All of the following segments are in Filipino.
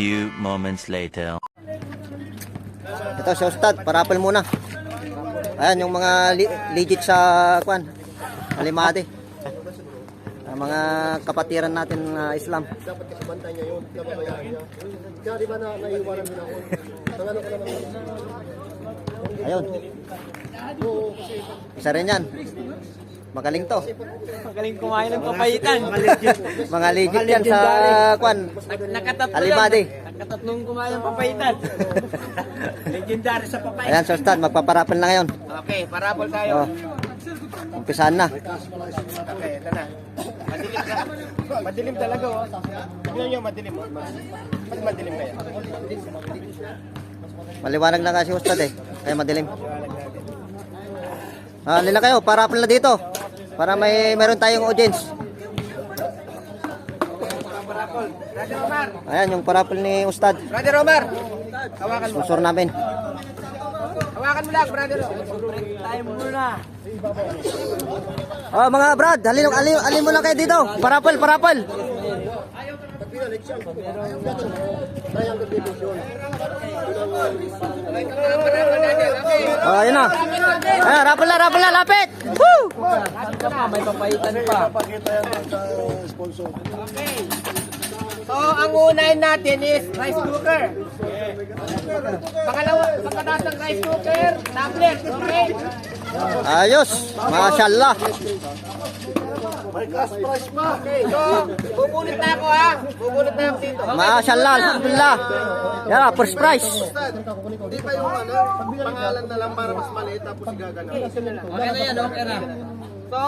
few moments later. Ito si Ustad, parapol muna. Ayan yung mga legit sa kwan, Alimadi. Ang mga kapatiran natin na Islam. Dapat kasabantay niya yun, nababayaan niya. Kaya di ba naiiwanan din ako? Tangano ka naman. Ayun. Isa rin yan. Magaling to. Magaling kumain ng papayitan. Mga legit yan sa kwan, Nakatatlo Alimadi. Nakatatlong kumain ng papayitan. Legendary sa papayitan. Ayan si Ustad, magpaparapol na ngayon. Okay, parapol tayo. Oh. Umpisahan na. Okay, ito na. Madilim na. Madilim talaga, oh. Tignan nyo, madilim. Mas madilim na yan. Maliwanag na kasi Ustad eh. Kaya madilim. Lila kayo, parapol na dito. Para meron tayong audience. Parapol. Brother Omar. Ayan yung parapol ni Ustad. Brother Omar. Hawakan mo. Sponsor namin. Hawakan mo lang, brother. Tayo muna. Oh, mga brad, halin mo lang kayo dito. Parapol. Triangle division. Oh, ayun na. Ayan, rapol na, lapit. Woo! May papayitan pa. Pakita yan sa sponsor. Okay. So, ang unahin natin is rice cooker. Pagkatapos ng rice cooker, tablet. Okay? Ayos, masyaallah. May cash prize pa. Okay, so, bubunot na ako ha. Bubunot na ako dito. Masyaallah, alhamdulillah. Yeah, first prize. Di pa yung pangalan na lang para mas maliit tapos igagana. Okay na yan, okay na. So,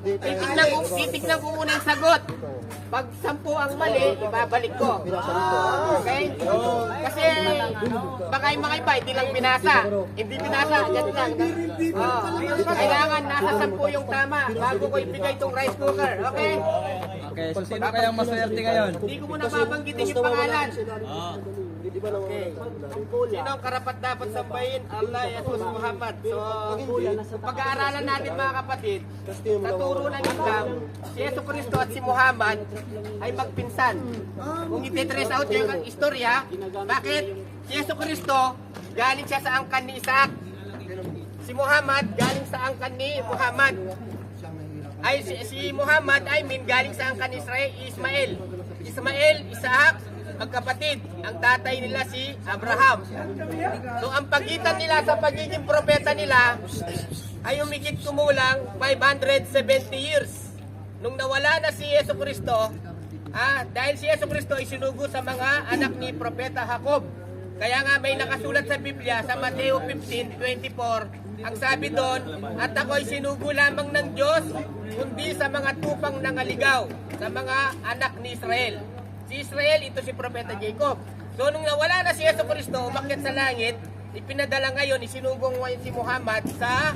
titignan ko muna yung sagot. Pag 10 ang mali, ibabalik ko. Okay? Kasi baka yung mga iba, hindi lang binasa. Hindi binasa, yan lang. Kailangan nasa 10 yung tama bago ko ibigay itong rice cooker. Okay? Okay, so sino kayang maswerte ngayon? Hindi ko muna babanggitin yung pangalan. Okay. Sino ang karapat dapat sambahin? Allah, Jesus, Muhammad. So, pag-aaralan natin mga kapatid, sa turo ng Islam, si Yesu Cristo at si Muhammad ay magpinsan. Kung ititrace out yung istorya, bakit? Si Yesu Cristo, galing siya sa angkan ni Isaac. Si Muhammad, galing sa angkan ni Muhammad. Ay, si Muhammad, galing sa angkan ni Ismael. Isaac, magkapatid. Ang tatay nila si Abraham. So, ang pagitan nila sa pagiging propeta nila ay umigit kumulang 570 years. Nung nawala na si Yesu Cristo, dahil si Yesu Cristo ay sinugo sa mga anak ni Propeta Jacob. Kaya nga may nakasulat sa Biblia sa Mateo 15:24, ang sabi doon, at ako'y sinugo lamang ng Diyos, kundi sa mga tupang nangaligaw, sa mga anak ni Israel. Si Israel, ito si Propeta Jacob. So nung nawala na si Yesu Cristo, umakyat sa langit, ipinadala ngayon, isinugong ngayon si Muhammad sa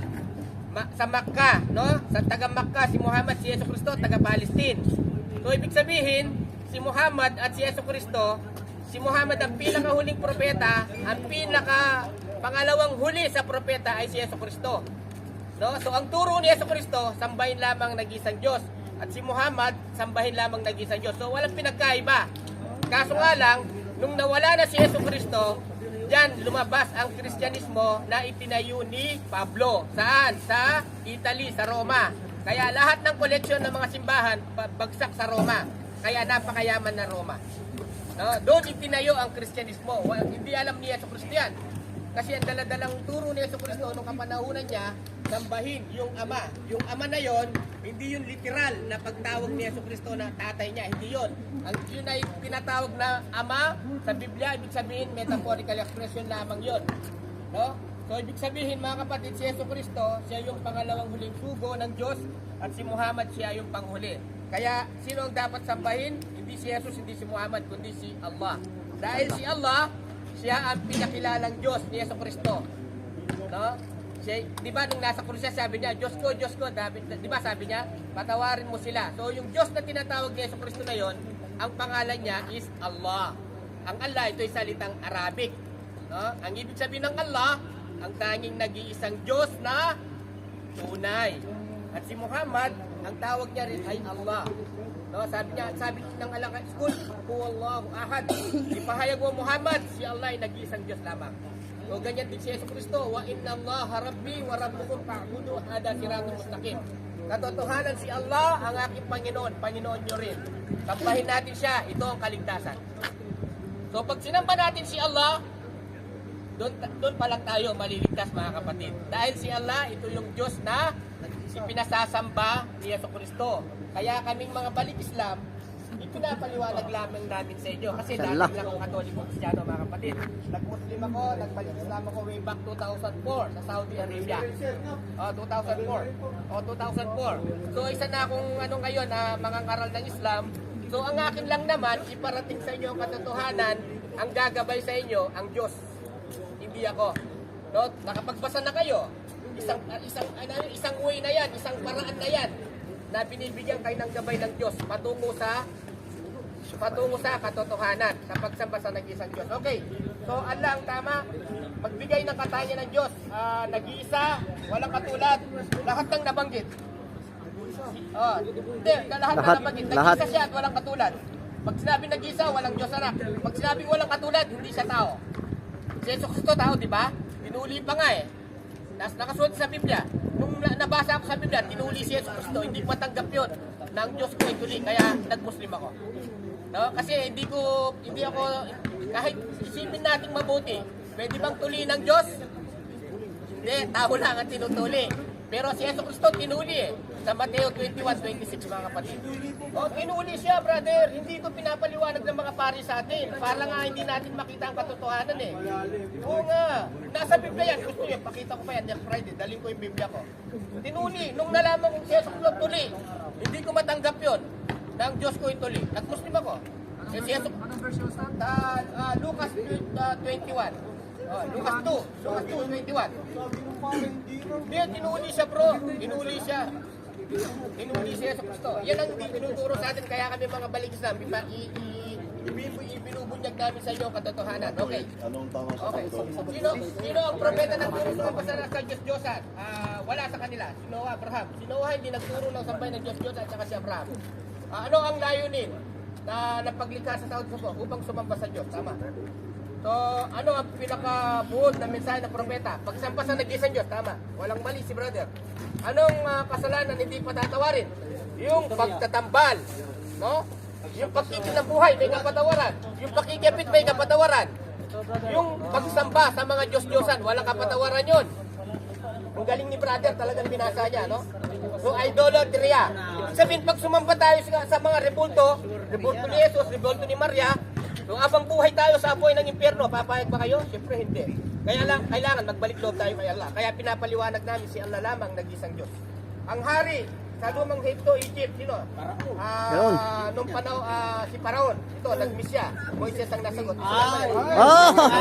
Makkah, no? Sa taga Makkah si Muhammad, si Yesu Cristo taga Palestine. So ibig sabihin, si Muhammad at si Yesu Cristo, si Muhammad ang pinakahuling propeta, ang pangalawang huli sa propeta ay si Yesu Cristo. No? So ang turo ni Yesu Cristo, sambahin lamang nag-isang Diyos. At si Muhammad, sambahin lamang nag-isang Diyos. So walang pinagkaiba. Kaso nga lang, nung nawala na si Yesu Cristo, diyan lumabas ang Kristyanismo na itinayo ni Pablo. Saan? Sa Italy, sa Roma. Kaya lahat ng koleksyon ng mga simbahan, bagsak sa Roma. Kaya napakayaman na Roma. No? Doon itinayo ang Kristyanismo. Hindi alam ni Yesu Cristo yan. Kasi ang daladalang turo ni Yesu Cristo nung kapanahunan niya, sambahin yung Ama. Yung Ama na yon, hindi yun literal na pagtawag ni Yesu Cristo na tatay niya. Hindi yun. Yun ay tinatawag na Ama sa Biblia. Ibig sabihin, metaphorical expression lamang yun. No? So, ibig sabihin mga kapatid, si Yesu Cristo, siya yung pangalawang huling sugo ng Diyos at si Muhammad siya yung panghuli. Kaya, sino ang dapat sambahin? Hindi si Jesus, hindi si Muhammad, kundi si Allah. Dahil si Allah, siya ang pinakilalang Diyos ni Yesu Cristo. No? Siya, di ba nung nasa krus siya, sabi niya, Diyos ko, di ba sabi niya, patawarin mo sila. So yung Diyos na tinatawag ni Yesu Cristo na yon, ang pangalan niya is Allah. Ang Allah, ito ay salitang Arabic. No? Ang ibig sabihin ng Allah, ang tanging nag-iisang Diyos na tunay. At si Muhammad, ang tawag niya rin ay Allah. No, sabi ng Allah school, Huwallahu ahad. Ipahayag mo Muhammad, si Allah ay nag-iisang Diyos lamang. So ganyan din si Yesu Cristo, wa inna Allaha rabbi wa rabbukum fa'budu hada siratul mustaqim. Katotohanan si Allah ang aking Panginoon, Panginoon nyo rin. Sambahin natin siya, ito ang kaligtasan. So pag sinamba natin si Allah, doon pa lang tayo maliligtas mga kapatid. Dahil si Allah, ito yung Diyos na ipinasasamba ni Yesu Cristo. Kaya kaming mga balik Islam, ipinapaliwanag lamang namin sa inyo. Kasi dati lang ako Katoliko Kristiyano mga kapatid. Nag-Muslim ako, nagbalik Islam ako way back 2004 sa Saudi Arabia. 2004. So isa na akong ngayon mga ngaral ng Islam. So ang akin lang naman, iparating sa inyo ang katotohanan, ang gagabay sa inyo, ang Diyos. Hindi ako. No? Nakapagbasa na kayo. Isang way na yan, isang paraan na yan na binibigyan kayo ng gabay ng Diyos patungo sa katotohanan sa pagsamba sa nag-iisang Diyos. Okay, so Allah ang tama, magbigay ng katanya ng Diyos, nag-iisa, walang katulad, lahat ng nabanggit. Hindi, lahat ng nabanggit, nag-iisa siya at walang katulad. Pag sinabi nag-iisa, walang Diyos anak. Pag sinabi walang katulad, hindi siya tao. Si Jesus Cristo tao, di ba? Pinuli pa nga eh. Nakasulat sa Biblia. Nung nabasa ako sa Biblia, tinuli si Jesus Cristo. Hindi ko matanggap yun na ang Diyos ko ay tuli. Kaya nag-Muslim ako. No? Kasi hindi ako, kahit isipin natin mabuti, pwede bang tuli ng Diyos? Hindi, tao lang ang tinutuli. Pero si Jesus Cristo tinuli eh. Sa Mateo 21:26 mga kapatid. Tinuli siya brother. Hindi ito pinapaliwanag ng mga pari sa atin. Para nga hindi natin makita ang katotohanan eh. Oo nga. Nasa Biblia yan. Gusto nyo, pakita ko pa yan next Friday. Dalhin ko yung Biblia ko. Tinuli. Nung nalaman kong si Jesus Cristo tuli, hindi ko matanggap yun. Na ang Diyos ko yung tuli. Nag-Muslim ako. Si Jesus, Lucas 21. Lucas 2:21. Hindi, tinuli siya bro. Tinuli siya si Jesus Cristo. Yan ang tinuturo sa atin. Kaya kami mga balik Islam, ibinubunyag namin sa inyo ang katotohanan. Okay. Okay. Sino ang propeta ng turo ng pasara sa Diyos-Diyosan? Wala sa kanila. Si Noah, Abraham. Si Noah hindi nagturo ng sambay ng Diyos-Diyosan at saka si Abraham. Ano ang layunin na napaglikha sa taon sa upang sumamba sa Diyos? Tama. So, ano ang pinakabuod na mensahe ng propeta? Pagsamba sa nag-iisang Diyos, tama. Walang mali si brother. Anong kasalanan hindi patatawarin? Yung pagtatambal, no? Yung pagkikit ng buhay, may kapatawaran. Yung pakikipit, may kapatawaran. Yung pagsamba sa mga Diyos-Diyosan, walang kapatawaran yun. Ang galing ni brother, talagang binasa niya, no? So, idolatria. Ibig sabihin, pag sumamba tayo sa mga rebulto ni Jesus, rebulto ni Maria, so, abang buhay tayo sa apoy ng impyerno, papayag ba kayo? Siyempre hindi. Kaya lang, kailangan magbalik loob tayo kay Allah. Kaya pinapaliwanag namin si Allah lamang nag-isang Diyos. Ang hari sa lumang Egypto, sino? Nung panahon, si Paraon. Ito, nag-miss siya. Moises ang nasagot.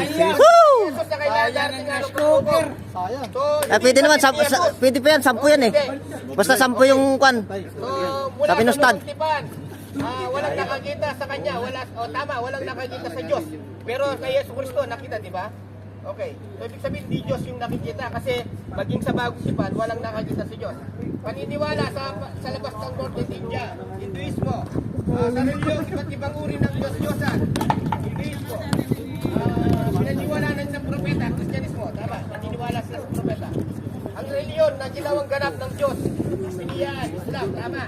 Jesus na kailangan natin nga pwede naman, pwede pa yan, 10 yan eh. Basta 10 yung kwan. Sa pinustad. Walang nakakita sa kanya, walang nakakita sa Diyos. Pero kay Yesu Cristo nakita, di ba? Okay. So ibig sabihin di Diyos yung nakikita kasi maging sa bagong sipan, walang nakakita sa Diyos. Paniniwala sa labas ng Northern India, Hinduismo, sa reliyon, iba't ibang uri ng Diyos-Diyosan, Hinduismo, pinaniwala ng propeta, Kristyanismo, tama, paniniwala sila sa propeta. Ang reliyon na ginawang ganap ng Diyos, Pilihan, Islam, tama.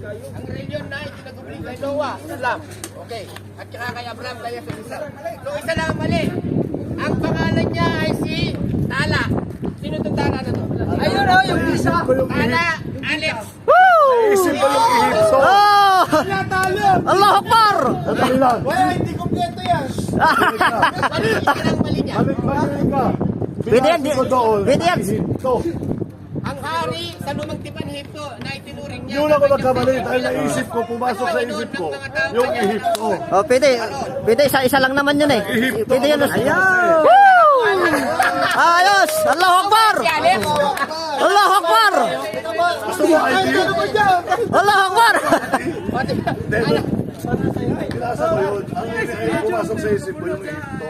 Ang reliyon na itinagubli kay Noah, Islam. Okay. At saka kay Abraham, kay Jesus, Islam. So isa lang mali. Ang pangalan niya ay si Tala. Sino itong Tala na to? Ayun o, yung isa. Tala, Alex. Isip ko yung Ehipto. Allahu Akbar! Wala, hindi kompleto yan. Mali niya. Balik ka. Pwede yan, pwede yan. Ang hari sa lumang tipan Ehipto na itinuring niya. Yun ako nagkamali dahil naisip ko, pumasok sa isip ko, yung Ehipto. Pwede. Pwede, isa lang naman yun eh. Pwede yun. Ayaw! Ayos! Allahu Akbar! Allahu Akbar! Gusto mo idea? Allahu Akbar! Pinasa ko yun. Ang pumasok sa isip ko yung Ehipto.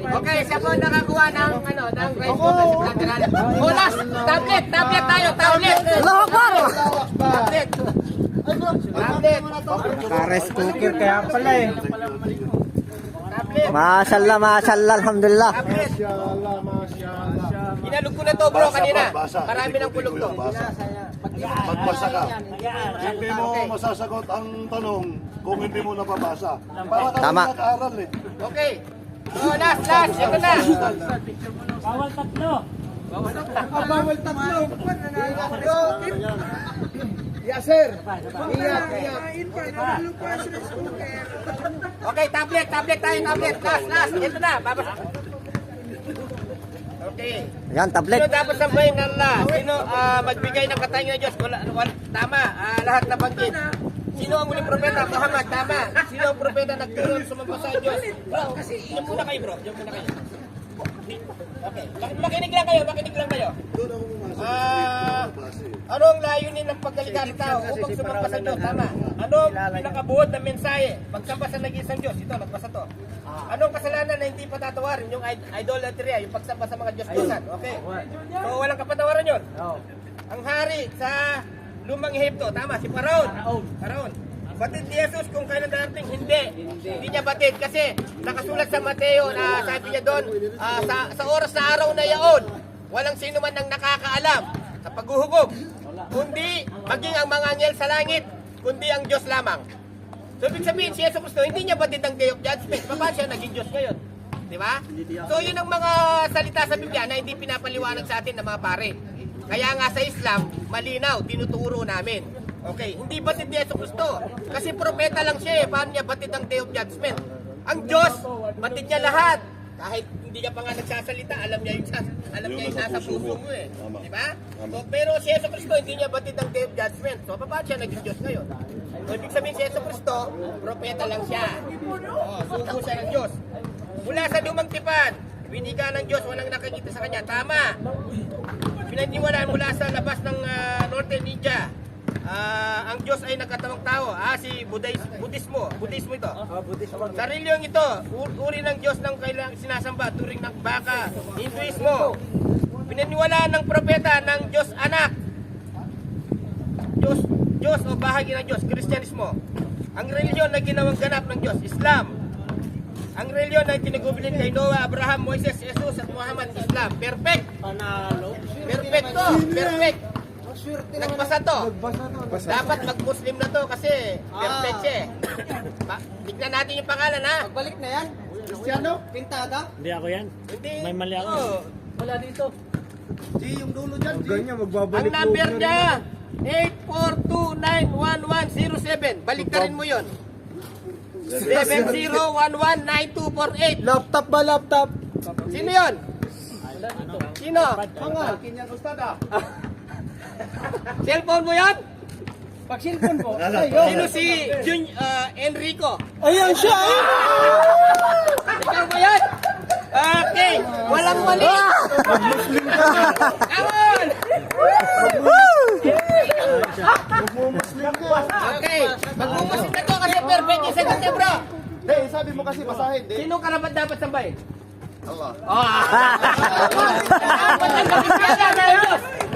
Okay, siya po nakakuha ng rice water sa lateral. Ulas, tablet tayo, tablet. Allahu Akbar! Tablet. Tablet. Naka-rice cooker kaya pala eh. Tablet. Masyaallah, masyaallah, alhamdulillah. Tablet. Masyaallah, masyaallah. Inalog ko na to bro kanina. Marami ng kulog to. Magbasa ka. Hindi mo masasagot ang tanong kung hindi mo nababasa. Para ka Tama. nag-aaral eh. Okay. So last. Ito na. Okay, tablet tayo, tablet. Last. Ito na, babasa. Okay. Ayan, tablet. Sino dapat sambahin ng Allah? Sino magbigay ng katangian ng Diyos? Tama, lahat na banggit. Sino ang muling propeta? Muhammad, tama. Sino ang propeta nagturo sumamba sa Diyos? Bro, diyan muna kayo bro, diyan muna kayo. Okay, makinig lang kayo. Anong layunin ng pagkalikha ng tao upang sumamba sa Diyos? Tama. Anong pinakabuod na mensahe? Pagsamba sa nag-iisang Diyos. Ito, nagbasa to. Anong kasalanan na hindi patatawarin? Yung idolatry, yung pagsamba sa mga Diyos-Diyosan. Okay. So, walang kapatawaran yun. Ang hari sa Lumang Ehipto, tama, si Paraon. Batid ni Jesus kung kailan darating? Hindi niya batid kasi nakasulat sa Mateo na sabi niya doon, sa oras na araw na yaon, walang sino man ang nakakaalam sa paghuhubog, kundi maging ang mga anghel sa langit, kundi ang Diyos lamang. So, ibig sabihin, si Jesus Cristo, hindi niya batid ang Day of Judgment. Paano siya naging Diyos ngayon? Di ba? So, yun ang mga salita sa Biblia na hindi pinapaliwanag sa atin ng mga pare. Kaya nga sa Islam, malinaw, tinuturo namin. Okay, hindi batid ni Yesu Cristo. Kasi propeta lang siya eh. Paano niya batid ang Day of Judgment? Ang Diyos, batid niya lahat. Kahit hindi ka pa nga nagsasalita, alam niya yung nasa puso mo eh. Di ba? So, pero si Yesu Cristo, hindi niya batid ang Day of Judgment. So, paano siya naging Diyos ngayon? So, ibig sabihin si Yesu Cristo, propeta lang siya. Sugo siya ng Diyos. Mula sa lumang tipan, winika ng Diyos, walang nakikita sa kanya. Tama. Pinaniwalaan mula sa labas ng Northern India. Ang Diyos ay nagkatawang tao. Si Budismo ito. Sa reliyong ito, uri ng Diyos ng kailangang sinasamba, turing ng baka. Hinduismo, pinaniwalaan ng propeta ng Diyos anak. Diyos o bahagi ng Diyos. Kristyanismo, ang reliyon na ginawang ganap ng Diyos. Islam, ang reliyon na tinagubilin kay Noah, Abraham, Moises, Jesus at Muhammad. Islam, perfect. Perfect to, perfect. Nagbasa to. Dapat mag-Muslim na to kasi perfect siya eh. Tignan natin yung pangalan ha. Balik na yan. Cristiano? Pintada. Hindi ako yan. Hindi. May mali ako. Wala dito. G, yung dulo dyan, G. Ganyan, Ang magbabalik number niya 842911107. Balik ka rin mo yun. 70119248. Laptop ba, laptop? Sino yun? Sino? Pangal, kinyan ustada. Cellphone mo yun? Pag cellphone po. Sino si Enrico? Ayan siya! Ikaw ba yan? Okay, walang mali. Come on! Okay, magmumusin na to kasi perfect yung sagot niya bro. Hey, sabi mo kasi basahin, di? Sino karapat dapat sambahin? Allah.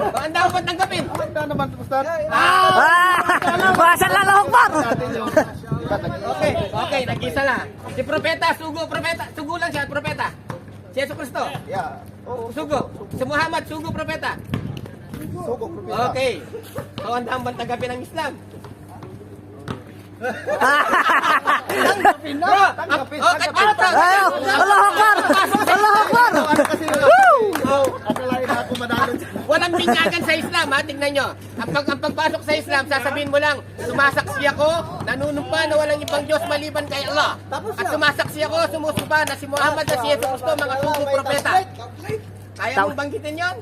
Ang dapat tanggapin. Ano naman, Ustad? Masyaallah, Allahu Akbar. Okay, nag-isa na. Si propeta, sugo lang siya, propeta. Si Yesu Cristo, Yeah. sugo. Si Muhammad, sugo, propeta. Sugo, propeta. Okay. So, ang dapat tanggapin ng Islam. Tanggapin na! Tanggapin! Ayo, Allahu Akbar. Allahu Akbar. Ano kasi akalain na ako manalo. Walang binyagan sa Islam, ha? Tingnan nyo. Ang pagpasok sa Islam, sasabihin mo lang, sumasaksi ako, nanunumpa na walang ibang Diyos maliban kay Allah. At sumasaksi ako, sumusumpa na si Muhammad at si Jesus Cristo, mga tungkol propeta. Kaya mong banggitin yon?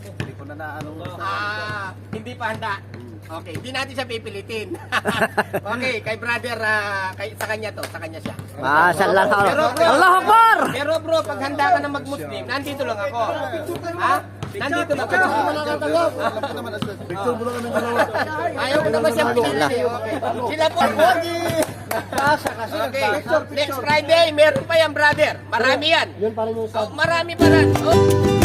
Hindi ko na naano. Hindi pa handa. Okay, hindi natin siya pipilitin. Okay, kay brother, sa kanya siya. Masyaallah, Allahu Akbar. Pero bro, pag handa ka na mag-Muslim, nandito lang ako. Ha? Nandito lang ako. Picture mo lang kami dalawa. Ayaw ko naman siya pinili. Okay. Sila po. Okay. Next Friday, meron pa yan brother. Marami yan. Yun pa rin yung Marami pa rin. Oh.